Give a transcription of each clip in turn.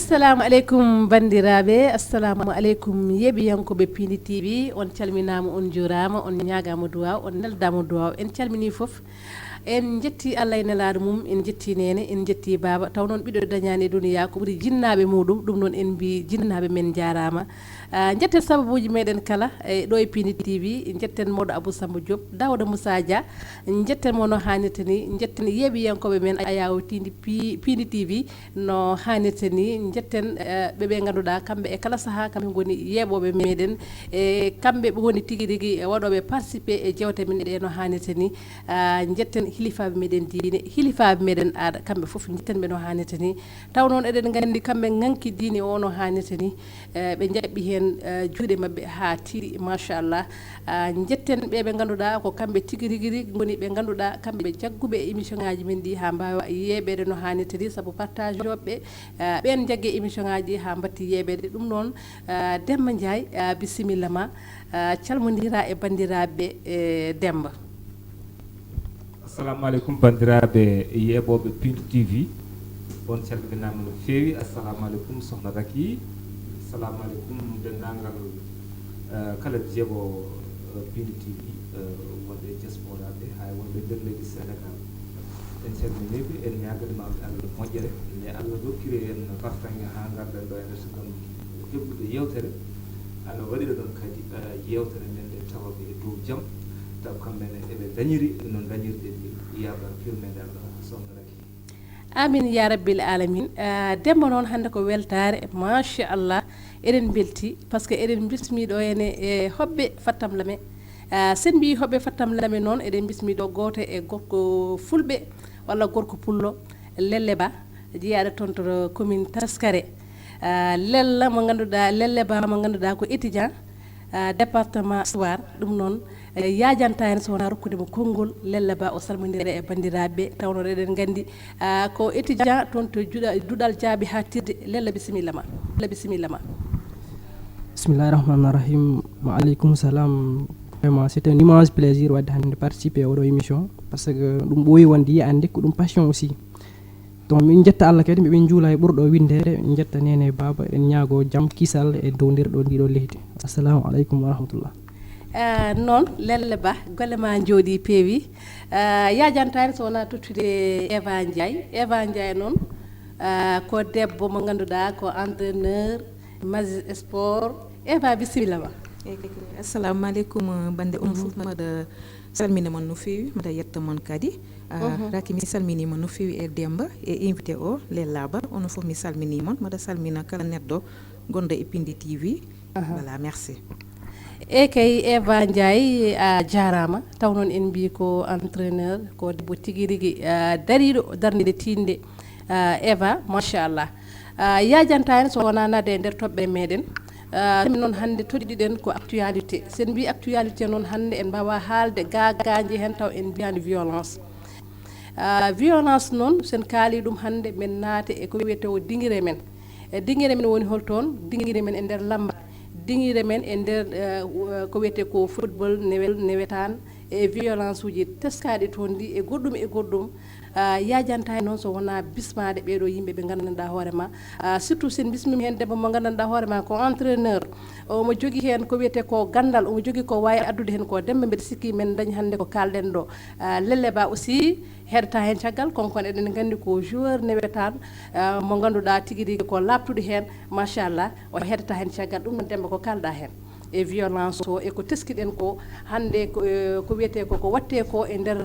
assalamu aleykum bandiraɓe, assalamu aleykum yeɓiyankoɓe Pindi TV. On calminama, on jurama, on ñagama duwaw, on neldama duwaw. En calmini foof, en jetti Allah e nelaɗo mum, en jetti nene, en jetti baba. Taw noon ɓiɗɗo dañani e duniya ko ɓuuri jinnaɓe muɗum, ɗum noon en mbi jinnaɓe men jarama. Jetten sababuji meɗen kala ɗo e Pindi TV. Jetten moɗo Abou Samba Diop, Dawda Moussa Dia. Jetten mo no hannirta ni, jetten yeɓiyankoɓe men ayaw Pindi TV no hannirta ni. Jetten ɓeɓe ganduɗa kamɓe e kala saaha kamɓe goni yeɓoɓe meɗen, e kamɓe ɓe woni tigui rigui waɗoɓe participé e jewte men ɗe no hannirta ni. Jetten hilifaɓe meɗen diine, hilifaɓe meɗen aada, kamɓe foof jettenɓe no hannirta ni. Taw noon eɗen gandi kamɓe ganki diine o no hannirta ni, ɓe jaɓɓi hen juuɗe mabɓe ha tiiɗi machallah. Jetten ɓeɓe ganduɗa ko kamɓe tigui rigui goni ɓe ganduɗa kamɓe jagguɓe e émission ngaji men ɗi ha mbawa yeɓede no hannirta ni, saabu partage oɓe ɓen jaggue émission ngaji ha batti yeɓede. Ɗum noon Demba Ndiaye, bisimilla ma, calmodira e bandiraɓe Demba. Assalamu aleykum bandiraɓe yeɓoɓe Pindi TV, on calminama no fewi. Assalamu aleykum sohna Raki, assalamu aleykum dendagal kala jeeɓo Pindi TV, wonɓe diaspora ɓe hay wonɓe nder leydi Sénégal. En calminiɓe, en ñaganimama Allah moƴƴere nde Allah rokkiri en fartange ha garɗen ɗo ene so ɗum heɓɓude yewtere. Allah waɗiɗo ɗon kadi yewtere nden nde tawaɓe e dow jaam, taw kamɓene eɓe dañiri no dañirɗe ni yaɓar firmede Allah sohna Raki. Amin ya rabbil alamin. Demba noon hande ko weltare machallah, eɗen belti par ce que eɗen bismiɗo ene e hoɓɓe fattam lame. Sen mbi hoɓɓe fattam lame noon eɗen bismiɗo goto e gorko fulɓe walla gorko pullo, Lelle Ba, jiyaɗo toon to commune Taskare. Lella mo ganduɗa, Lelle Ba mo ganduɗa ko étudiant département Soir. Ɗum noon yajanta hen sowona rokkudemo konngol. Lelle Ba o salmodira e bandiraɓe, tawno eɗen gandi ko étudiant toon to duɗal jaabi ha tirde. Lelle bisimilla ma, Lelle bisimilla ma. Bismillahi rahmani rahim. Wa aleykum salam. Vraiment c'est un immense plaisir wadde hande participer oɗo émission, parce que ɗum ɓooyi wonde yiyande ko ɗum passion aussi. Donc min jetta Allah kadi miɓe juula e ɓurɗo windede, min jetta nene baba, en ñaago jaam kisal e dowdirɗo ndiɗo leydi. Assalamu aleykum wa rahmatullah. Noon Lelle Ba, golle ma jooɗi peewi. Yajantani so wona tottude Eva Ndiaye. Eva Ndiaye noon ko debbo mo ganduɗa ko entraîneur Magis Sport. Eva bisimilla ma. Assalamu aleykum bande on fof maɗa salminama no fewi, maɗa yetta mon kadi. Raki mi salminima no fewi e Demba e invité o Lella Ba, onon fof mi salminimon, maɗa salmina kala neɗɗo gonɗo e Pindi TV. Voilà, merci. E kay Eva Ndiaye a jarama, taw noon en mbi ko entraîneur, ko debbo tigui rigui dariɗo darnide tinde. Eva machallah, yajanta hen so wona nade e nder toɓɓe meɗen. Min noon hande toɗiɗiɗen ko actualité. Sen mbi actualité noon hande en mbawa haalde gagaji hen taw en mbiyani violence. Violence noon sen kaali ɗum hande men naate e ko wiyete o dinguire men. Dinguire men woni holtoon, dinguire men e nder lamba, dinguire men e nder ko wiyete ko football newetan e violence uji teskaɗi toon ɗi e goɗɗum yajanta noon so wona bismade ɓeɗo yimɓe ɓe gandanɗa hoorema, surtout sen bismimi hen debbo mo gandanɗa hoorema ko entraîneur, omo jogui hen ko wiyete ko gandal, omo jogui ko wawi addude hen ko. Dembe mbeɗa sikki men dañi hande ko kalɗen ɗo. Lelle Ba aussi heɗata hen caggal, konkon eɗen gandi ko joueur newetan mo ganduɗa tigui rigui ko labtude hen machallah, o heɗata hen caggal. Ɗum noon Demba ko kalɗa hen e violence o e ko teskiɗen ko hande ko wiyete ko watte ko e nder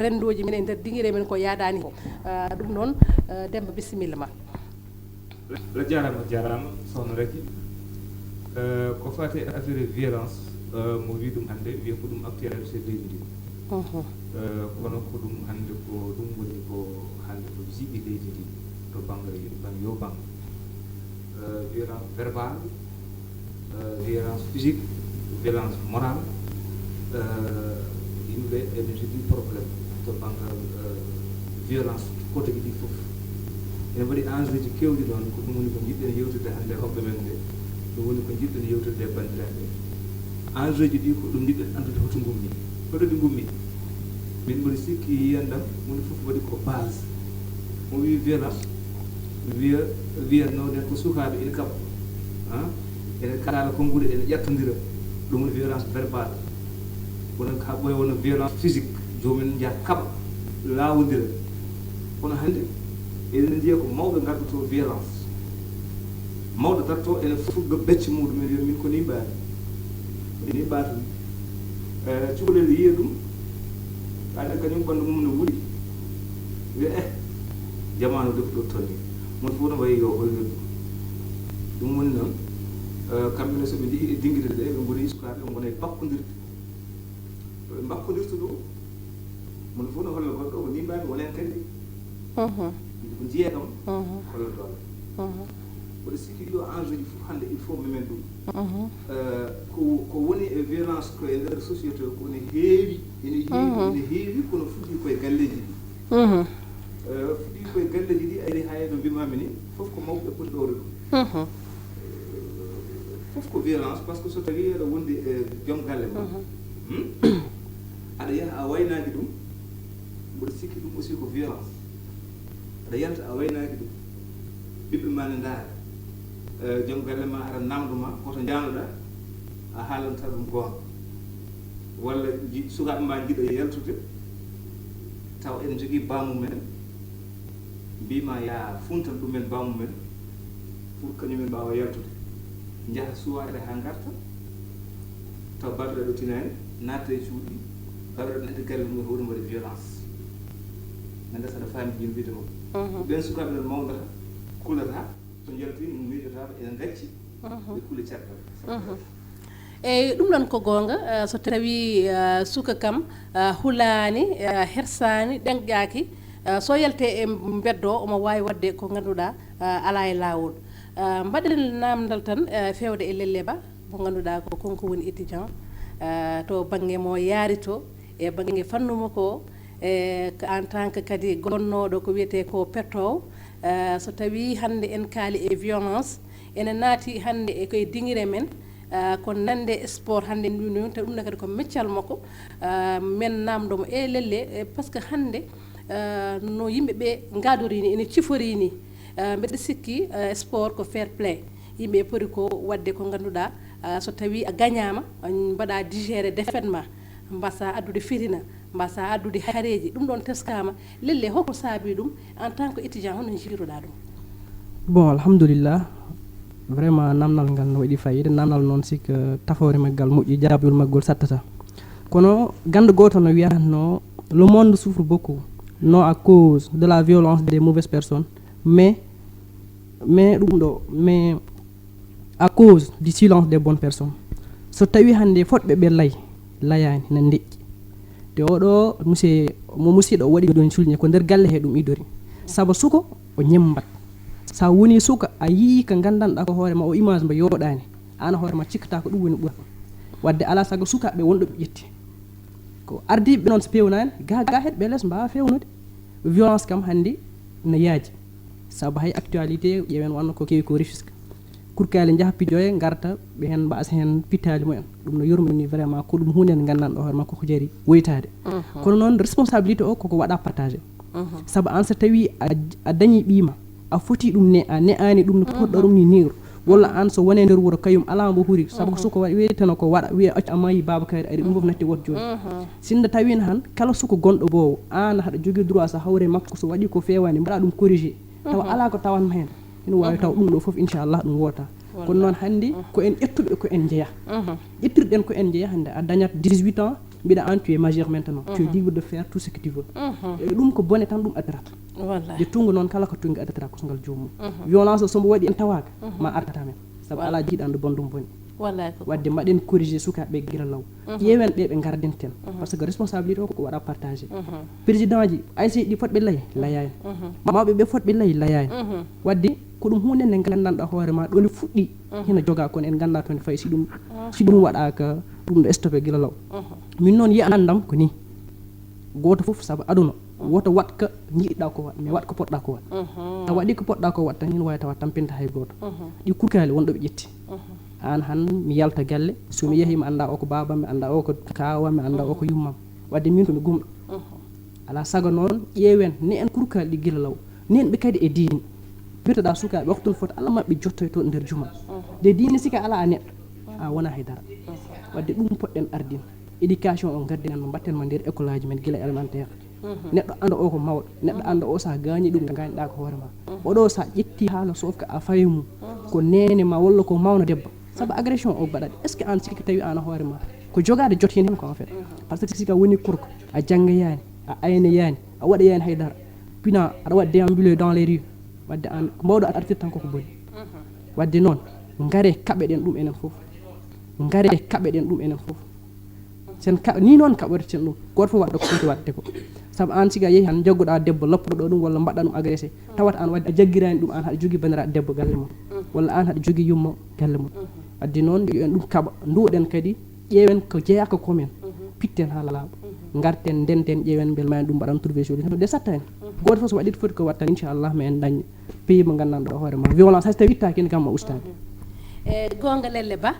rendoji men e nder dinguire men ko yaadani ko. Ɗum noon Demba bisimilla ma. jarama sohna Raki. Ko fate affaire violence mo wi ɗum hande wiya ko ɗum actualité leydi ndi. Kono ko ɗum hande ko ɗum woni ko hande ko jiiɓi leydi ndi to banggal yo bang. Violence verbale, violence physique, violence morale, yimɓe eɓe jogui probléme to banggal violence côté ɗiɗi foof. ene waɗi enjeu ji kewɗi ɗon, ko ɗum woni ko jiɗɗen yewtude hande hoɓɓe men ɓe, ɗum woni ko jiɗɗen yewtude e bandiraɓe. Enjeu ji ɗi ko ɗum jiɗɗen andude hoto gummi, hoto ɗi gummi. Min mbiɗa sikki yiyandam woni foof waɗi ko base. Mo wi violence wiyatnoɗen ko sukaɓe ene kaɓa ene kaɗala konguɗe ene ƴettodira ɗum woni violence verbal wonon ka ɓoye wono violence physique jomumen jaa kaɓa lawodira kono hannde eɗen jiiya ko mawɓe garɗoto violence mawɗo darto ene fugga becce muɗumen wiya min ko ni mbaami ni ɓaatumi cukalel yiya ɗum ande kañum ɓanndu mum no wuɗi wiya jamanu defu ɗo tonni mon fof no wayi yo hollir ɗum woni noon kamɓene soɓe jii dinguide ɗe ɓe goni sukaɓe ɓe gona e bakkodirde ɓe bakkodirta ɗo mon fof no holla goɗɗo ko ni mbami wonen kadi ko jiiye kam holla doole mboɗo sikki ɗo enjeu ji fof hannde il faut memen ɗum ko woni e violence ko e nder société ko ne heewi ene heewi kono fuɗɗi koye galleji ɗi fuɗɗi koye galleji ɗi ari ha no mbimami ni fof ko mawɓe poti ɗowde ɗum fof ko violence par ce que so tawi aɗa wondi e joom galle ma aɗa yaha a waynaki ɗum mboɗo sikki ɗum aussi ko violence aɗa yalta a waynaki ɗum ɓiɓɓe ma ne ndaara joom galle ma ara namdoma koto janoɗa a haalanta ɗum goonga walla sukaɓe ma jiɗa yaltude taw en jogui bamumen mbima ya funtan ɗumen bamumen pour kañumen mbawa yaltude jaaha suwaɗe ha garta taw baɗoɗe ɗo tinani natta e cuuɗi baɗoɗe nande galle mum hoɗum waɗi violence nande saɗa faami jim wiide mo ɓen sukaɓe ɗon mawdata kulata so jalti miijotama ene gacci ɓe kuule caggal eyyi ɗum ɗon ko gonga so tawi suka kam hulani hersani ɗenƴaki so yalte e beddo omo wawi wadde ko ganduɗa ala e lawol mbaɗen namdal tan fewde e lelle ba mo ganduɗa ko konko woni étudiant to banggue mo yaari to e banggue fannumo ko en tant que kadi gonnoɗo ko wiyete ko pettowo so tawi hande en kaali e violence ene naati hande e koye dinguire men ko nande sport hande nduni te ɗum ne kadi ko meccal makko men namdomo e lelle par ce que hande no yimɓeɓe gadorini ene ciforini mbeɗa sikki sport ko fair play yimɓe poti ko wadde ko ganduɗa so tawi a gagnama mbaɗa digéré défaite ma mbasa addude fitina mbasa addude hareji ɗum ɗon teskama lelle hoko saabi ɗum en tant que étudiant hono jiiruɗa ɗum bon alhamdulillah vraiment namnal ngal no waɗi fayida namnal noon sika tafore maggal moƴƴi jaabol maggol sattata kono ganda goto no wiyatno le monde souffre beaucoup non à cause de la violence des mauvaises personnes mais ɗum ɗo mais à cause du silence des bonnes personnes so tawi hande fotɓe ɓe layani na deƴƴi te oɗo mo musiɗo o waɗi ɗon sulñe ko nder galle he ɗum idori saabu suko o ñembat sa woni suka a yii ko gandanɗa ko hoorema o image mbo yooɗani an hoorema cikkata ko ɗum woni ɓuura wadde ala sago sukaɓe wonɗo ɓe ƴetti ko ardiɓe noon so pewnani ga heɗɓe less mbawa fewnude violence kam hande no yaaji saabu hay actualité ƴeewen wanno ko kewi ko Rufisque kurkali jaaha pijoye garta ɓe hen mbasa hen pittali mumen ɗum no yurmini vraiment ko ɗum hunde nde gandanɗo hoorema koko jaari woytade kono noon responsabilité o koko waɗa partagé saabu an so tawi a dañi ɓiima a foti ɗum ne a ne'ani ɗum no poɗɗo ɗum ni niru walla an so wone nder wuuro kañum ala mbo huuri saabu ko suko waɗi wiyeteno ko waɗa wiya acca amayi babakari ari ɗum fof natti woto joni sinno tawino han kala suko gonɗo bowo an haɗa jogui droit so hawre makko so waɗi ko fewani mbaɗa ɗum corrigé tawa ala ko tawanma hen ina wawi taw ɗum ɗo foof inchallah ɗum wota kono noon hande ko en ƴettuɓe ko en jeeya ƴettirɗen ko en jeeya hande a dañat 18 ans mbiɗa an tu es majeur maintenant tu es libre de faire tout ce que tu veux ɗum ko bone tan ɗum addirata de tungu noon kala ko tungi addatata ko ngal joomum violence o somo waɗi en tawaka ma ardata men saabu ala jiiɗande bon ɗum boni wadde mbaɗen corrigé sukaɓe guila law ƴeewen ɓe garden ten par ce que responsabilité o ko waɗa partagé président ji ASC ɗi fotɓe layani mawɓe ɓe fotɓe layani wadde ko ɗum hunde nde gandanɗa hoorema ɗone fuɗɗi hina joga kono en ganda toon fayi si ɗum waɗaka ɗum ɗo stoppé guila law min noon yiyanandam ko ni goto foof saabu aduna woto wat ko jiiɗɗa ko wat mais wat ko poɗɗa ko wat a waɗi ko poɗɗa ko wat tan hin wawi tawa tampinta hay goto ɗi kurkali wonɗo ɓe ƴetti an han mi yalta galle somi yeehi mi anda o ko babam mi anda o ko kawam mi anda o ko yummam wadde min komi gumɗo ala sago noon ƴeewen ni en kurkali ɗi guila law nen ɓe kadi e diini birtoɗa sukaɓe waktun foti allah maɓɓe jottoy to nder juma de diine sika ala a neɗɗo a wona haydara wadde ɗum poɗɗen ardin éducation o gardinan no mbatten mo nder école aji men guila élémentaire neɗɗo anda o ko mawɗo neɗɗo anda o sa gañi ɗum gañɗa ko hoore ma oɗo sa ƴetti haala sofka a fawi mum ko nene ma walla ko mawno debbo saabu agression o baɗaɗe est ce que an sikki tawi an hoore ma ko jogade jot hen ko en fait par ce que sika woni korko a janggayani a aynayani a waɗayani haydara pina aɗa waɗa déambulé dans les rues wadde an ko mbawɗo aɗa artirta tan koko boni wadde noon ngare kaɓeɗen ɗum enen fof ngare kaɓeɗen ɗum enen fof sen ni noon kaɓorten ɗum goto fof waɗɗa ko foti waɗde ko saabu an siga yeehi han jagguɗa debbo loppoɗo ɗum walla mbaɗɗa ɗum agressé tawat an wadde a jaggirani ɗum an haɗa jogui bandiraɗo debbo galle mum walla an haɗa jogui yumma galle mum wadde noon yo en ɗum kaɓa nduɗen kadi ƴeewen ko jeeyaka komen pitten ha laaɓa garten ndenten ƴeewen bel ma en ɗum mbaɗan trouvé solution de satta en goto fof so waɗi foti ko watta inchallah ma en dañ pays mo gandanɗo hoore ma violence hay so tawi ittaki kam ma ustade gonga lelle ba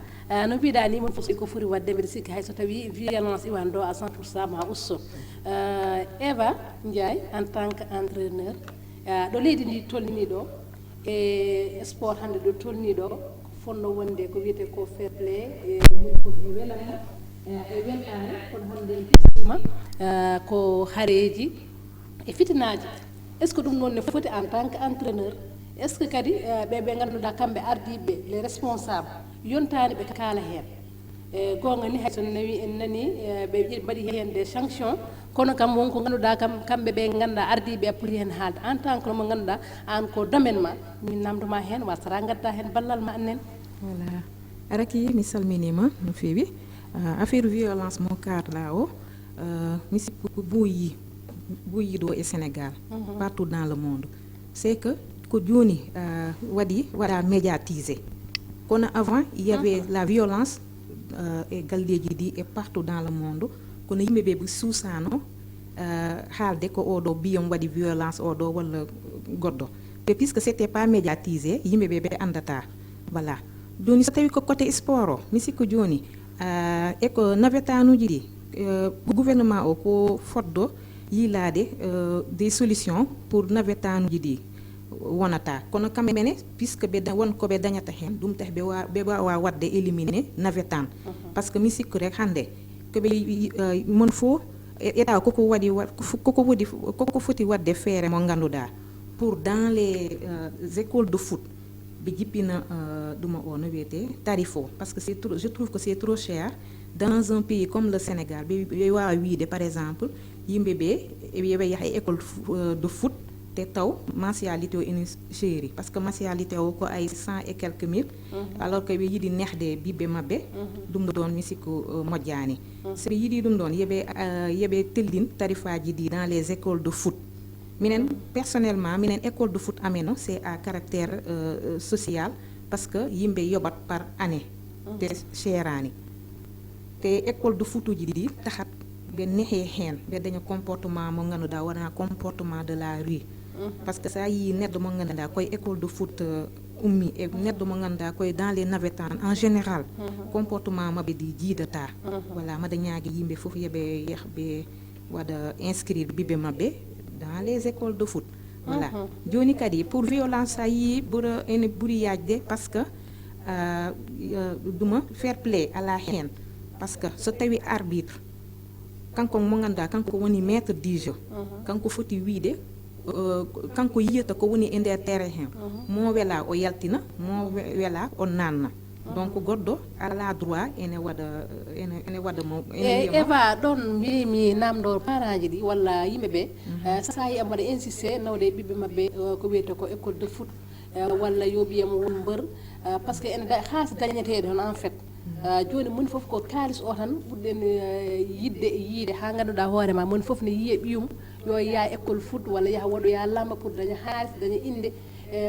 no mbiɗa ni mon fof ko foti wadde mbiɗa sikki hay so tawi violence iwan ɗo à 100% ma usto Eva Ndiaye en tant que entraîneur ɗo leydi ndi tolnini ɗo e sport hande ɗo tolni ɗo fonno wonde ko wiyete ko fair play e welama e weltare kono hande en pisima ko haareji e fitinaji est ce que ɗum noon ne foti en tant que entraîneur est ce que kadi ɓe ganduɗa kamɓe ardiɓe les responsables yontani ɓe kaala hen e gonga ni hayso nawi en nani ɓe mbaɗi hen des sanctions kono kam wonko ganduɗa kamɓe ɓe ganduɗa ardiɓe e poti hen haalde en tant que mo ganduɗa an ko domaine ma min namdoma hen wasata gadda hen ballal ma annen voilà araki mi salminima no fewi affaire violence mo karla o mi sikku ɓuyi ɗo e Sénégal partout dans le monde c'est que ko joni waɗa médiatisé kono avant il y avait la violence e galleji ɗi et partout dans le monde kono yimɓeɓe ɓe suusano haalde ko oɗo biyam waɗi violence oɗo walla goɗɗo et puisque c'était pas médiatisé yimɓeɓe ɓe andata voilà joni so tawi ko côté sport o mi sikku joni e ko nawetanuji ɗi gouvernement o ko foddo yilade des solutions pour nawetanuji ɗi wonata kono kamɓe mene puisque wonko ɓe dañata hen ɗum tahi ɓe wawa wadde éliminer nawetan par ce que mi sikku rek hande koɓe mon fo état koko foti wadde feere mo ganduɗa pour dans les écoles de foot ɓe jippina ɗuma o no wiyete tarif o parce que je trouve que c'est trop cher dans un pays comme le Sénégal ɓe wawa wiide par exemple yimɓe ɓe ɓe yaha école de foot te taw mensualité o ene chéri par ce que mensualité o ko ay 100 et quelques mille alors que ɓe yiiɗi nehde ɓiɓɓe mabɓe ɗum ɗo ɗon mi sikku moƴƴani so ɓe yiiɗi ɗum ɗon yeɓe tellin tarifaji ɗi dans les écoles de foot minen personnellement minen école de foot ameno c'est à caractère social parce que yimɓe yoɓat par année te cherani te école de foot uji ɗi taxat ɓe nehe hen ɓe daña comportement mo ganduɗa wona comportement de la rue par ce que sa yi neɗɗo mo ganduɗa koye école de foot ummi e neɗɗo mo ganduɗa koye dans les navétanes en général comportement mabɓe ɗi jiidata voilà maɗa ñaagui yimɓe foof yoɓe yahɓe waɗa inscrire ɓiɓɓe mabɓe dans les écoles de foot voilà joni kadi pour violence sa yi ɓuura ene ɓuuri yajde par ce que ɗuma fair play ala hen par ce que so tawi arbitre kanko mo ganduɗa kanko woni maître du jeu kanko foti wiide kanko yiyata ko woni e nder terrain hen mo wela o yaltina mo wela o nanna donc goɗɗo ala droit ene waɗa mo Eva ɗon mbimi namdo parents ji ɗi walla yimɓeɓe sa yi am waɗa insisté nawde ɓiɓɓe mabɓe ko wiyete ko école de foot walla yo ɓiyamo won mbeur par ce que ene haasi dañeteɗe hon en fait joni moni foof ko kalis o tan ɓurɗen yidde e yiide ha ganduɗa hoorema moni foof ne yiiye ɓiyum yo yaa école foot walla yaha waɗoya lamba pour daña haalis daña inde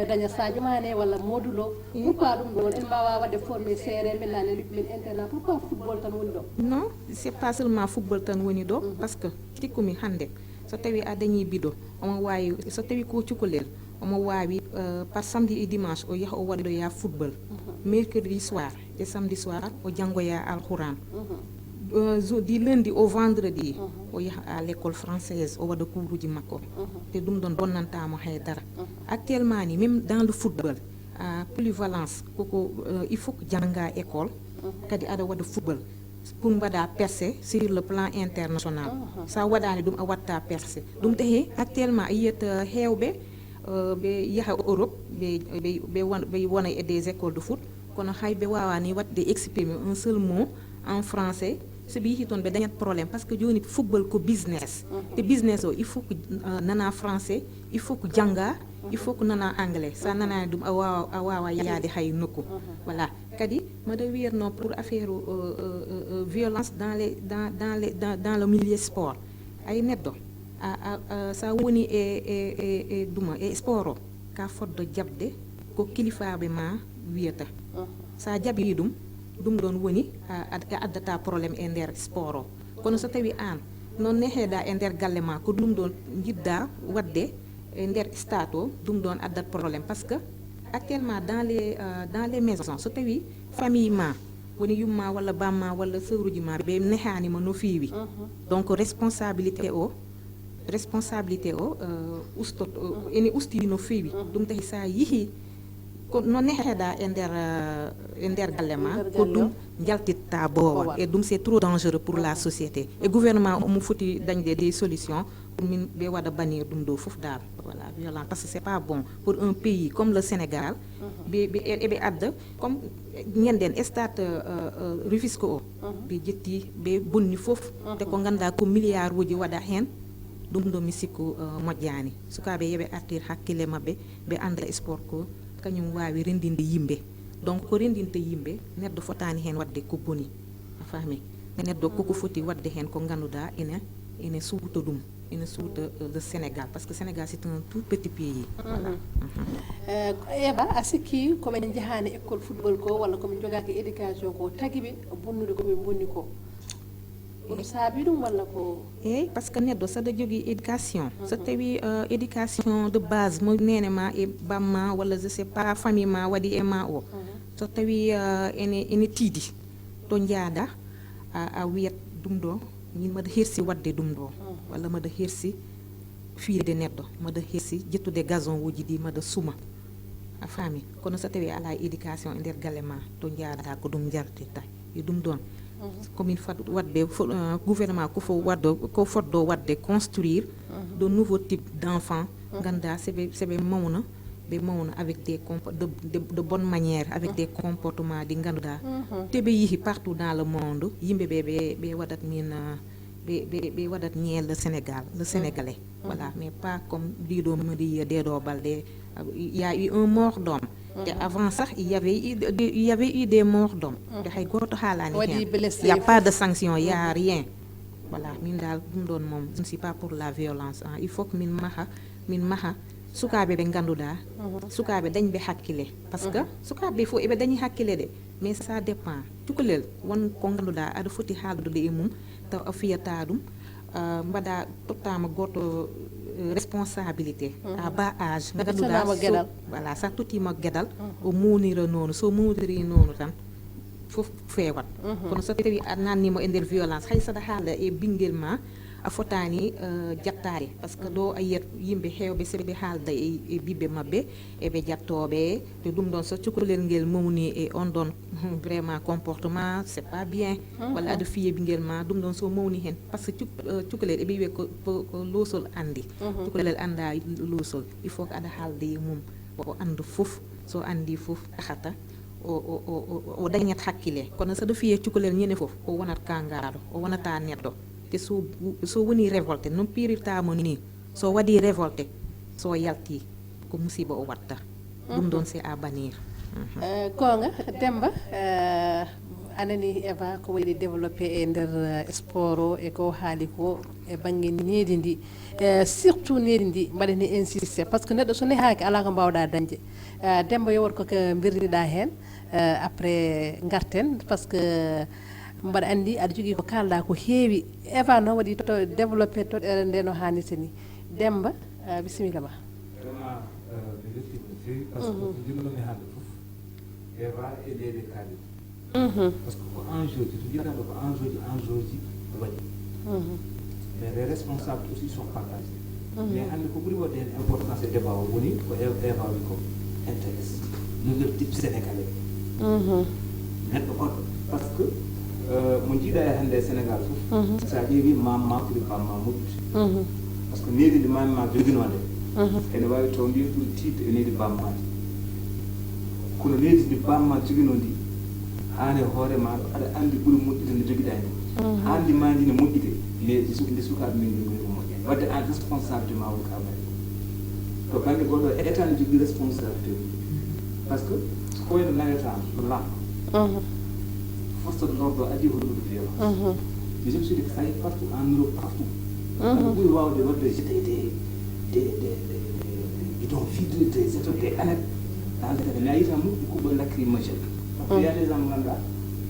daña Sadio Mané walla modulo pourquoi ɗum ɗon en mbawa wadde formé seere mellani liɓɓe men internat pourquoi football tan woni ɗo non c'est pas seulement football tan woni ɗo parce que tikkumi hande so tawi a dañi biɗo omo wawi so tawi ko cukalel omo wawi par samedi et dimanche o yaha o waɗoya football mercredi soir et samedi soir o janggoya alquran du lundi au vendredi o yaha à l'école française o waɗa couruji makko te ɗum ɗon bonnantamo haydara actuellement ni même dans le football polyvalence koko il faut que jangga école kadi aɗa waɗa football pour mbaɗa percé sur le plan international sa waɗani ɗum a watta percé ɗum tahi actuellement a yiyat heewɓe ɓe yaha Europe ɓe wona e des écoles de foot kono hay ɓe wawani wadde exprimer un seul mot en français so ɓe yehi toon ɓe dañat probléme par ce que joni football ko business te business o il faut que nana français il faut que jangga il faut que nana anglais sa nanani ɗum a wawa yaade hay nokku voilà kadi mbaɗa wiyatno pour affaire violence dans le milieu sport ay neɗɗo sa woni e duma e sport o ka foddo jabde ko kilifaɓe ma wiyata sa jaɓi ɗum ɗon woni a addata probléme e nder sport o kono so tawi an non neheɗa e nder galle ma ko ɗum ɗon jiɗɗa wadde e nder state o ɗum ɗon addat probléme par ce que actuellement dans les maisons so tawi famille ma woni yumma walla bamma walla sewruji ma ɓe nehanima no feewi donc responsabilité o ustoto ene ustiri no feewi ɗum tahi sa yeehi ko no neheɗa e nder galle ma ko ɗum jaltitta bowa et ɗum c'est trop dangereux pour la société et gouvernement omo foti dañde des solutions pour min ɓe waɗa bannir ɗum ɗo foof dal voilà violence parce que c'est pas bon pour un pays comme le Sénégal ɓe adda comme ñanden stade Rufisque o ɓe jetti ɓe bonni foof te ko ganda ko milliard uji waɗa hen ɗum ɗo mi sikku moƴƴani sukaɓe yeɓe artir hakkille mabɓe ɓe anda sport ko kañum wawi rendinde yimɓe donc ko rendinte yimɓe neɗɗo fotani hen wadde ko boni a faami neɗɗo koko foti wadde hen ko ganduɗa ene suuta ɗum ene suuta le Sénégal parce que Sénégal c'est un tout petit pays voilà Eva a sikki komin jahani école football ko walla komin jogaki éducation ko tagiɓe bonnude komin bonni ko ɗum saabi ɗum walla ko eyyi par ce que neɗɗo saɗa jogui éducation so tawi éducation de base mo nene ma e bamma walla je sais pas famille ma waɗi e ma o so tawi ene tiiɗi to jaada a wiyat ɗum ɗo min maɗa hersi wadde ɗum ɗo walla maɗa hersi fiide neɗɗo maɗa hersi jettude gazon uji ɗi maɗa suma a faami kono so tawi ala éducation e nder galle ma to jaada ko ɗum jartitta e ɗum ɗon komin fat wadde gouvernement ko foddo wadde construire de nouveaux types d'enfants ganda seɓe mawna ɓe mawna avec de bonnes manières avec des comportements ɗi ganduɗa te ɓe yeehi partout dans le monde yimɓe ɓe waɗat min ɓe waɗat ñeel le sénégalais voilà mais pas comme ɗiɗo midi ɗeɗo balɗe il y a eu un mort d'homme et avant ça il y avait eu des morts d'hommes te hay goto haalani hen il y a pas de sanction il y a rien voilà min dal ɗum ɗon mom je ne suis pas pour la violence il faut que min maha sukaɓe ɓe ganduɗa sukaɓe dañɓe hakkille par ce que sukaɓe fof eɓe dañi hakkille de mais ça dépend cukalel won ko ganduɗa aɗa foti haaldude e mum taw a fiyata ɗum mbaɗa tottama goto responsabilité à bas âge ganduɗa voilà sa tottima gueɗal o muunira noonu so muuniri noonu tan fof feewat kono so tawi a nannimo e nder violence hay saɗa haala e ɓinguel ma a fotani jattade par ce que ɗo a yiyat yimɓe hewɓe seɓe haalda e ɓiɓɓe mabɓe eɓe jattoɓe te ɗum ɗon so cukalel ngel mawni e on ɗon vraiment comportement c'est pas bien walla aɗa fiye ɓinguel ma ɗum ɗon so mawni hen par ce que cukalel eɓe wiye ko loosol andi cukalel anda loosol il faut que aɗa haalda e mum o anda foof so andi foof tahata o dañat hakkille kono saɗa fiye cukalel ñande foof o wonat kangaɗo o wonata neɗɗo te so woni révolté non pirirtamo ni so waɗi révolté so yalti ko musiba o watta ɗum ɗon c'est à bannir gonga Demba anani Eva ko waɗi développé e nder sport o e ko haali ko e banggue needi ndi surtout needi ndi mbaɗani insisté par ce que neɗɗo so nehaki ala ko mbawɗa dañde Demba yowat koko birniɗa hen après garten par ce que mbaɗa andi aɗa jogui ko kalɗa ko heewi Eva noon waɗi to développé toɗɗere nde no hannirta ni Demba bisimilla ma vraiment mi weltima no fewi par ce que ko jumlomi hande foof Eva e leydi kaali parce que ko enjeu ji to jiɗaɗo ko enjeu ji waɗi mais les responsables aussi sont partagés mais hannde ko ɓuri waɗde hen importance e débat o woni ko Eva wi ko intéresse nouvel type sénégalais neɗɗo goɗɗo par ce que mo jiiɗa e hannde e sénégal fof sa ƴeewi mamma ɓuri bamma moƴƴude par ce que neydi ndi mamma joginode ene wawi taw ndi ɓuri tiidde e neydi bammaji kono neydi ndi bamma jogino ndi an e hoore maɗo aɗa anndi ɓuri moƴƴude nde jogiɗa ndi an ndi ma ndi ne moƴƴide mais nde sukaɓe men ndi goni ko moƴƴani wadde an responsabilité ma woni ka waɗi to baŋnge goɗɗo état ne jogii responsabilité par ce que ko wayno nawetama ɗo lamɗo force de l'ordre adi ko ɗum violence mais je me suis dit que ça est partout en Europe partout on ɓuri wawde wadde jeté des bidonville des étoiles des anettes dans le mais a yiita muɗɗi kuɓɓo lacrymogène parce que y a des gens mo ganduɗa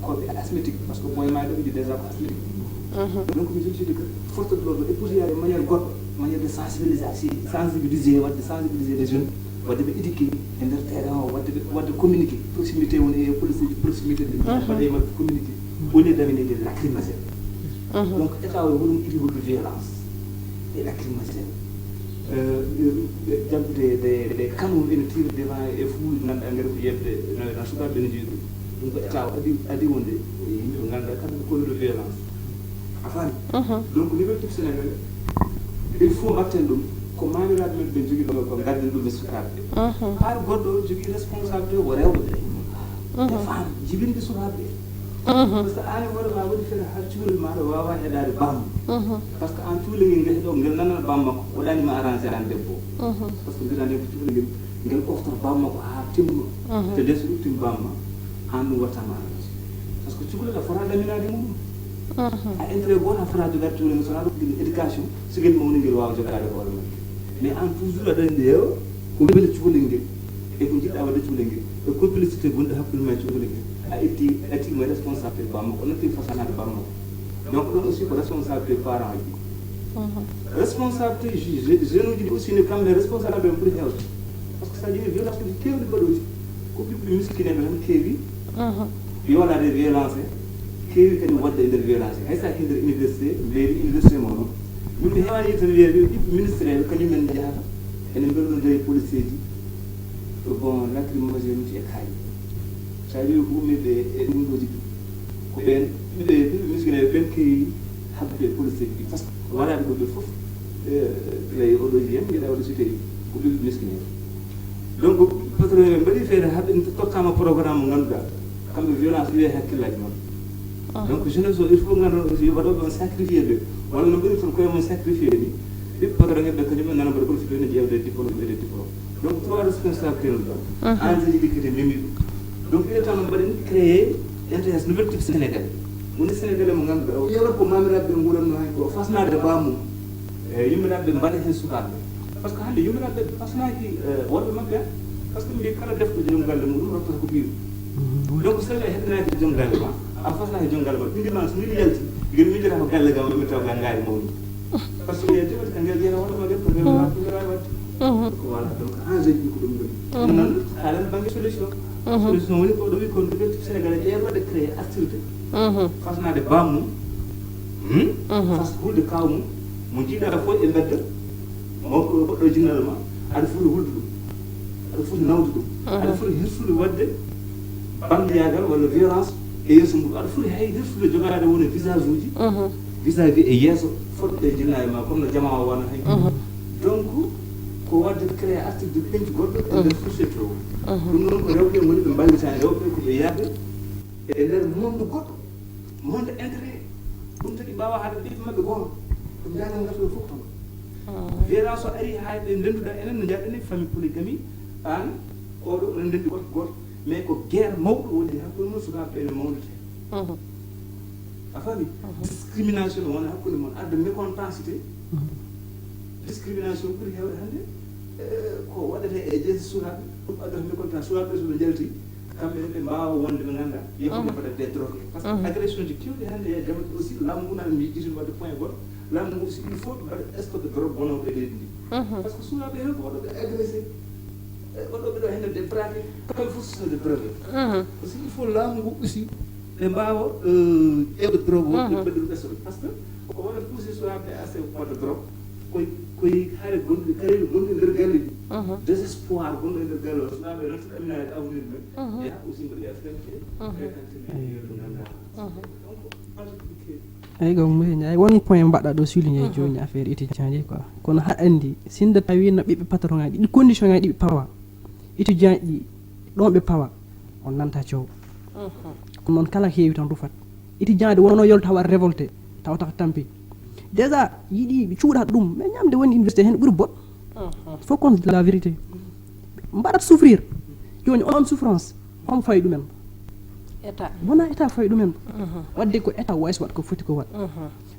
koɓe asthmatique par ce que boye ma ɗo iɗi déjà ko asthmatique donc je me suis dit que force de l'ordre et pour y aller de manière goɗɗo manière de sensibiliser wadde sensibiliser les jeunes wadde ɓe éduqué e nder terrain o wadde communiqué proximité woni e police ji proximité de waɗe mabɓe communiqué woni daminede lacrymogène donc état o hoɗum iɗi woɗɗo violence et lacrymogène jabbude des canons ene tire devant e fuuji ganduɗa ngari ko yebde no sukaɓe ne jeeyi ɗum ko état o adi wonde yimɓe ɓe ganduɗa kamɓe kollude violence a faami donc niveau type sénégalais il faut mbatten ɗum ko mamiraɓe men ɓe jogui ɗo ko gadden ɗum e sukaɓe har goɗɗo jogui responsabilité o rewɓe ɓe fam jibinde sukaɓe par ce que an e hoore ma waɗi feere ha cuurel maɗa wawa heɗade bamma par ce que an cuule ngel ngel heɗo ngel nanana bamma ko waɗanima arrangé an debbo par ce que mbiɗa nde ko cuule ngel ngel ɓoftoto bamma ko ha timno te nde so ɗuttimi bamma an ɗum wattama arrangé par ce que cukalel a fota daminade muɗum a intérêt goto a fota jogade cuule ngel sona ɗum éducation sigel mawni ngel wawa jogade hoore men mais en toujours aɗa andi o ko weli cukalel ngel e ko jiɗɗa wadde cuule ngel e complicité gonɗo hakkude ma cukalel ngel a ettimo responsabilité bamma ko natti façanade bamma ko donc ɗon aussi ko responsabilité parent ji responsabilité jeune uji ɗi aussi ne kamɓe responsabilité ɓe ɓuuri hewde par ce que sa ƴeewi violence ɗi kewɗi mbaɗoji ko ɓiɓɓe miskineɓe tan keewi yolade violence keewi kadi wadde e nder violence hay sa e nder université mairie université mo noon yimɓe hewani yi tan wiyeɓe ɓiɓɓe ministre eɓe kañumen jahata ene mbeɗonode police ji bon lacrymogène uji e kaayi sa wi ko ummiɓe e ɗum ɗoji ɗi ko ɓen ɓiɓɓe miskineɓe ɓen keewi habdude police ji par ce que waɗaɓe ɗo ɓe fof ley oɗoji hen mbiɗa waɗa cité ko ɓiɓɓe miskineɓe donc peut être mbaɗi feere haɓe tottama programme mo ganduɗa kamɓe violence wiye hakkillaji moon donc jeunesse o il faut gandan aussi waɗoɓe on sacrifié ɓe walla no ɓuri ton koye mon sacrifié ni ɓiɓɓe patron ɓe kañumen nana mbaɗa profité ne ƴewde diplôme ɓede diplôme donc trois responsabilité no ɗon enjeuji ɗi kadi memi ɗum donc il est temps no mbaɗen créé intéresse nouvelle type sénégalais woni sénégalais mo ganduɗa o yewata ko mamiraɓe ɓe guuranno hen ko fasnade bamum e yummiraɓe mbaɗa hen sukaɓe par ce que hande yummiraɓe fasnaki worɓe mabɓe par ce que mbi kala defɗo joom galle muɗum rottata ko ɓiru donc so tawi a heɗinaki joom galle ma a fasnaki joom galle ma ɓindima so mbiɗi yalti ngel miijata ko galle gam ɗumi taw ga ngaari mawni par ce que ye teɓati ka ngel jeeya hoɗoma def ko ngel hakkudirawi wadde voilà donc enjeu ji ko ɗum ɗoni noon haɗen banggue solution solution woni ko ɗo wi ko nouvelle type sénégalais ƴeewade créé activité fasnade bammum fas hulde kawmum mo jiiɗa fof e mbedda mawko goɗɗo jinnal ma aɗa foti hulde ɗum aɗa foti nawde ɗum aɗa foti hirsude wadde bandiyagal walla violence e yeeso muɗum aɗa foti hay hirsude jogade woni visage uji visage e yeeso fodɓe e jinnaye ma comme no jama o wona hay donc ko wadde créé activité penci goɗɗo e nder société o ɗum noon ko rewɓe woni ɓe mballitani rewɓe ko ɓe yahde e nder monde goɗɗo monde intérêt ɗum tagi mbawa haɗa ɓiɓɓe mabɓe goto ɗum jagal ngatoɓe fof toon violence o ari ha ɓe ndenduɗa enen no jaɗen famille polygamie an oɗo oɗen ndendi goto goto mais ko guerre mawɗo woni hakkude mon sukaɓe ene mawdete a faami discrimination wona hakkude mon adda mécontensité discrimination ɓuuri hewde hannde ko waɗete e jeesi sukaɓe ɗum addata mécontent sukaɓe soɓe jalti kamɓe ɓe mbawa wonde ɓe ganduɗa yehude mbaɗa des drogue par ce que agression ji kewɗi hannde e jamati aussi laamu ngu nana jiiɗi wadde point goto laamu ngu aussi il faut ɓe mbaɗa stock de drogue wonawɓe e leydi ndi par ce que sukaɓe hen ko oɗoɓe agressé oɗoɓe ɗo henne débraqué kamɓe fof sosno de drogue aussi il faut laamu ngu aussi ɓe mbawa ƴewde drogue o ɓe ɓedɗum ɓesode par ce que ko wona poussé sowaɓe assez wadde drogue koye haare gonɗuɗe kareɗe gonɗuɗe nder galle ɗi désespoir gonɗo e nder galle o sowaɓe renta ɗaminade avenir ɓe ya aussi mbaɗi fréquenté ɗum ganduɗa eyyi ko monsieur Ndiaye won point mbaɗɗa ɗo souligné joni affaire étudiant ji quoi kono haɗa andi sinno tawi no ɓiɓɓe patron ngaji ɗi condition ngaji ɗiɓe pawa étudiant ɗi ɗon ɓe pawa on nanta coow kono noon kala heewi tan rufat étudiant de wonno yolta waɗa révolté tawata ko tampi déjà yiiɗi cuuɗata ɗum mais ñamde woni université hen ɓuuri boɗ faut qu'on dise la vérité mbaɗat souffrir joni onon souffrance homo fayi ɗumen état wona état fayi ɗumen wadde ko état wayso waɗa ko foti ko waɗ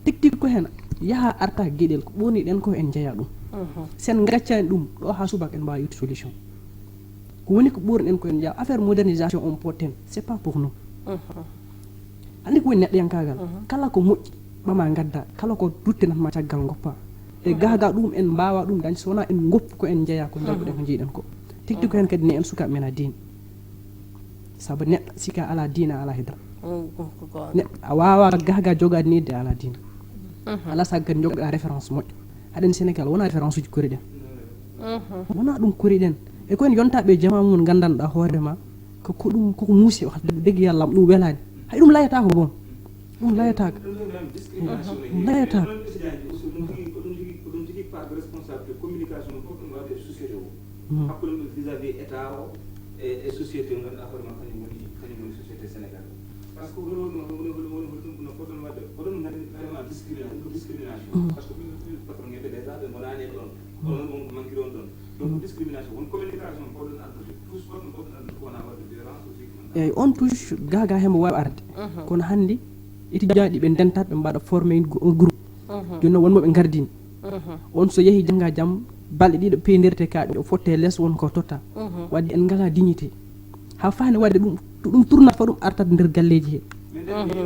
tigui ko hen yaaha arta gueɗel ko ɓurni ɗen ko en jeeya ɗum sen gaccani ɗum ɗo ha subaka en mbawi yittu solution ko woni ko ɓurni ɗen ko en jeeya affaire modernisation on poten c'est pas pour nous andi ko woni neɗɗoyankagal kala ko moƴƴi ɓama gadda kala ko duttinatma caggal goppa e gaga ɗum en mbawa ɗum dañde so wona en goppu ko en jeeya ko jalɓuɗen ko jiiɗen ko tigui ko hen kadi ne en sukaɓe men a diine saabu neɗɗo sika ala diina ala hidra neɗɗo a wawa gaga jogade nidde ala diina ala saga kadi jogoɗa référence moƴƴo haɗen sénégal wona référence uji kori ɗen wona ɗum kori ɗen e koyen yontaɓe jama mum gandanɗa hoorema ko ɗum koko muusi degui yallam ɗum welani hay ɗum layatako boom ɗum layataka ɗum layataka hakkude ɗum vis-à-vis état o e société o ganduɗa hoore ma kañum woni société sénégal par ce que no foton wadde oɗon gandi vraiment discrimination par ce que ɓiɓe patron ɓe déjà ɓe gonani ɗon onon on manquiri on ɗon donc discrimination won communication poɗon addude tous goɗɗo poɗon addude ko wona wadde violence aussi eyyi on touche gaga hembo wawi arde kono handi étudiant ɗi ɓe dentat ɓe mbaɗa formé un groupe joni noon wonmoɓe gardini on so yeehi jangga jaam balɗe ɗiɗo peydirte kaɓe o fotte less won ko totta wadde en ngala dignité ha fani wadde ɗum tournat fa ɗum artat nder galleji he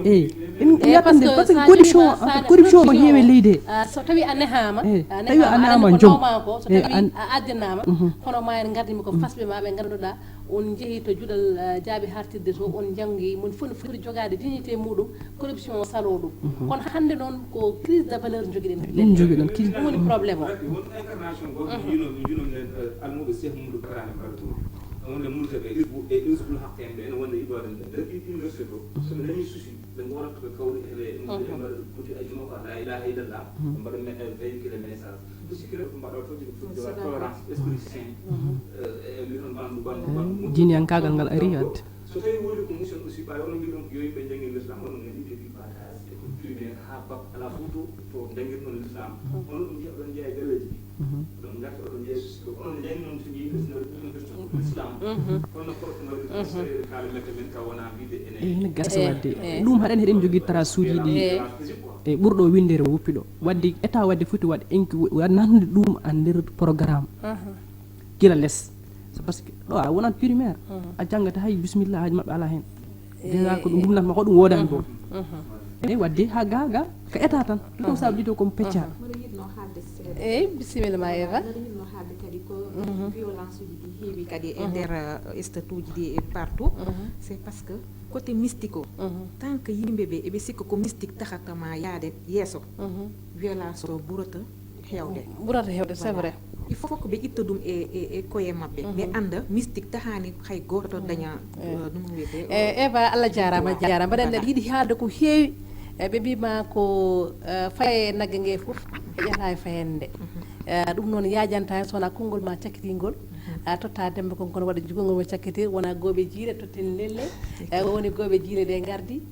eyyi en yattande par ce que corruption mo heewe leydi he so tawi a nehama tawi a nehama joom ko so tawi a addinama hono ma en gardimi ko fasɓe ma ɓe ganduɗa on jeehi to juɗal jaabi hartirde to on janggi mon fof no foti jogade dignité muɗum corruption o salo ɗum kono hande noon ko crise de valeur joguiɗen joguiɗen ɗum woni probléme o won incarnation goto yinomen almuɓe cheikh moudou karane mbaratour wonde murtaɓe e usbul haqqen ene wonde iɓade nder université to soɓe dañi souci ɓe gorata ɓe kawri eɓe mbaɗa poti ajuma ko la ilaha illallah ɓe mbaɗa véhicule message ɓe sikkira ɓe mbaɗa toji ɓe fuɗi joga tolérance esprit saint e mbiɗon bandu jiiniyankagal ngal ari wadde so tawi woni ko mission aussi ɓawi ono mbiɗon ko yo yimɓe janggi l'islam onon gandi ɓe mbi partage e ko primaire ha bak ala photo to jangguirɗon l'islam ono ɗum jeeɗon jeeya galleji ɗi ɗon garta oɗon jeeya souci ko onon janggi noon so yimɓe l'islam kono porte mbaɗi kaala mette men ka wona wiide ene gasa wadde ɗum haɗen heɗen jogui trace uji ɗi e ɓurɗo windere woppiɗo wadde état wadde foti wadde nande ɗum a nder programme gila less c'est parce que ɗo a wonat primaire a janggata hay bisimilla haji mabɓe ala hen déjà ko ɗum gumnatma ko ɗum wodani bo eyyi wadde ha gaga ko état tan ɗum saabu ɗito komo pecca eyyi bisimilla ma Eva no haalde kadi ko violence uji ɗi heewi kadi e nder statut uji ɗi e partout c'est parce que côté mystique o tant que yimɓeɓe eɓe sikka ko mystique tahatama yaade yeeso violence o ɓurata hewde c'est vrai il faut ko ɓe itta ɗum e koye mabɓe ɓe anda mystique tahani hay goto daña ɗum wiyete Eva Allah jarama mbaɗen nden yiiɗi haalde ko heewi ɓe mbima ko faye nagge nge foof e ƴetta e fayende ɗum noon yajanta hen sowona konngol ma cakkitingol totta dembe kon kono waɗa jugolngol mo cakkitir wona gooɓe jiile totten lelle woni gooɓe jiile ɗe gardi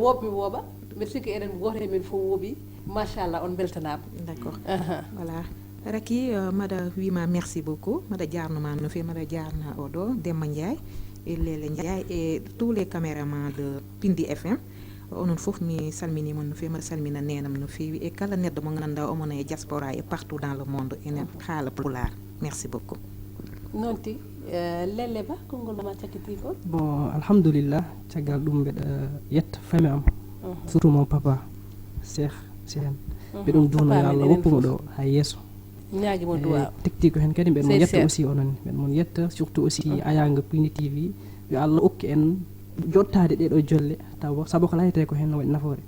woɓmi wooɓa mbiɗa sikki eɗen goto e men fof wooɓi machallah on beltanama d'accord voilà Raki mbaɗa wima merci beaucoup mbaɗa jarnoma no fewi mbaɗa jarna oɗo Demba Ndiaye e Lele Ndiaye et tous les caméramans de Pindi FM onon fof mi salminimon no fewi mbaɗa salmina nenam no fewi e kala neɗɗo mo gandanɗa omona e diaspora et partout dans le monde ene haala Pulaar merci beaucoup noon ti Lele Ba konngol ma cakkiti ko bon alhamdulillah caggal ɗum mbeɗa yetta fami am surtout mon papa Cheikh Sène mbeɗon duuno yo Allah woppumo ɗo ha yesso ñaagi mo duwa tekti ko hen kadi mbeɗa mon yetta aussi onon mbeɗa mon yetta surtout aussi ayaga Pindi TV yo Allah okki en jottade ɗeɗo jolle taw sabu ko layete ko hen no waɗi nafoore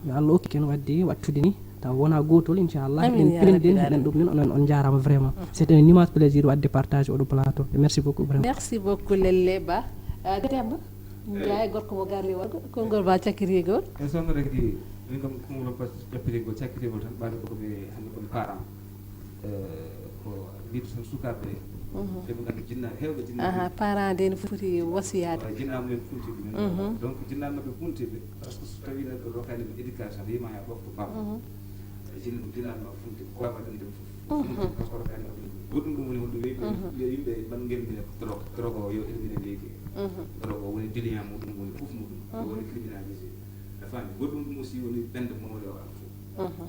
yo Allah okki ken wadde wattude ni taw wona gotol inchallah Amin, ya eɗen Rabbil peliden alamin. heɗen ɗum non on jarama vraiment c'est un immense plaisir wadde partage oɗo plateau merci beaucoup vraiment merci beaucoup Lelle Ba Demba Ndiaye gorko mo garli wargo konngol ma cakkirigol e sohna reki min kam kumolo pas ƴappitigol cakkitigol tan ɓaade koɓe hannde koɓe parent ko wiide tan sukaɓe ɓeɓe nganndu jinnaɓe heewɓe jinnaɓe parent nde ne foti wasiyade jinnaɓe men funtiɓe men donc jinnaɓe maɓɓe funtiɓe par ce que so tawi neɗɗo rokkani ɗum éducation yima ha ɓofto bam jinnaɓe maɓɓe funtiɓe ko wawa ɗum ɗum fof par ce que rokkani maɓɓe goɗɗum ɗum woni holɗum yo yimɓe man gelmine drogue o yo elmine leydi drogue o woni déliant muɗum woni fof muɗum woni criminalisé a faami goɗɗum ɗum aussi woni bende mawde o an fof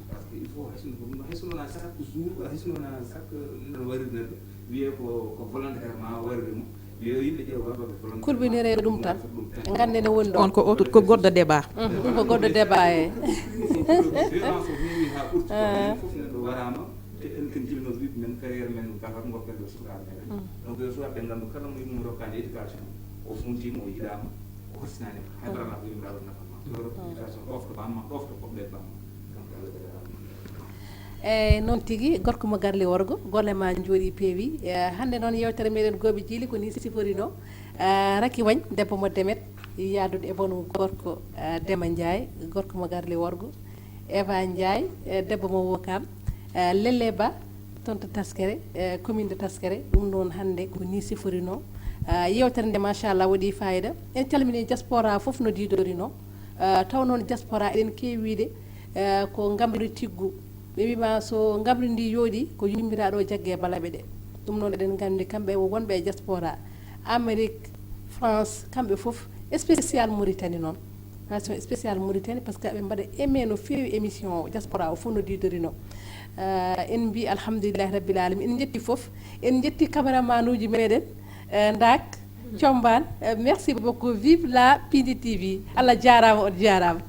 par ce que il faut haysono wona chaque jour haysono wona chaque neɗɗo warir neɗɗo wiye ko volontairement warire mum yo yimɓe ƴeewa waɗoɓe volontaire kulɓinire ɗum tan gande ne woni ɗo on ko goɗɗo débat ɗum ko goɗɗo débat e violence o heewi ha ɓurti ko fof neɗɗo warama te en ken jibino wiɓe men carriére men gafat goppen ɗo sukaɓe meɗen donc yo sukaɓe nganndu kala mo yimum rokkani éducation o funtimo o yiɗama o hostinani haydara ko yimɓe aɗa nafama éducation ɗofto bamma ɗofto poɓɓe bamma donc Allah jagarama eyyi noon tigui gorko mo garli worgo golle ma jooɗi peewi hande noon yewtere meɗen gooɓe jiili ko ni siforino Raky Wagne debbo mo Demet yadude e bonu gorko Demba Ndiaye gorko mo garli worgo Eva Ndiaye debbo mo Wokam Lelle Ba toon to Taskere commune de Taskere ɗum noon hande ko ni siforino yewtere nde machallah waɗi fayida en calmini diaspora foof no didorino taw noon diaspora eɗen keewide ko gambri tiggu ɓe wima so gabri ndi yooɗi ko yummiraɗo jaggue balaɓe ɗe ɗum noon eɗen gandi kamɓe wonɓe e diaspora Amérique France kamɓe foof spécial Mauritanie noon nation spécial Mauritanie par ce que ɓe mbaɗa aimé no feewi émission o diaspora o fof no didorino en mbi alhamdulillahi rabbil alamin en jetti foof en jetti caméraman uji meɗen Ndak Thiombane merci beaucoup vive la Pindi TV Allah jarama on jarama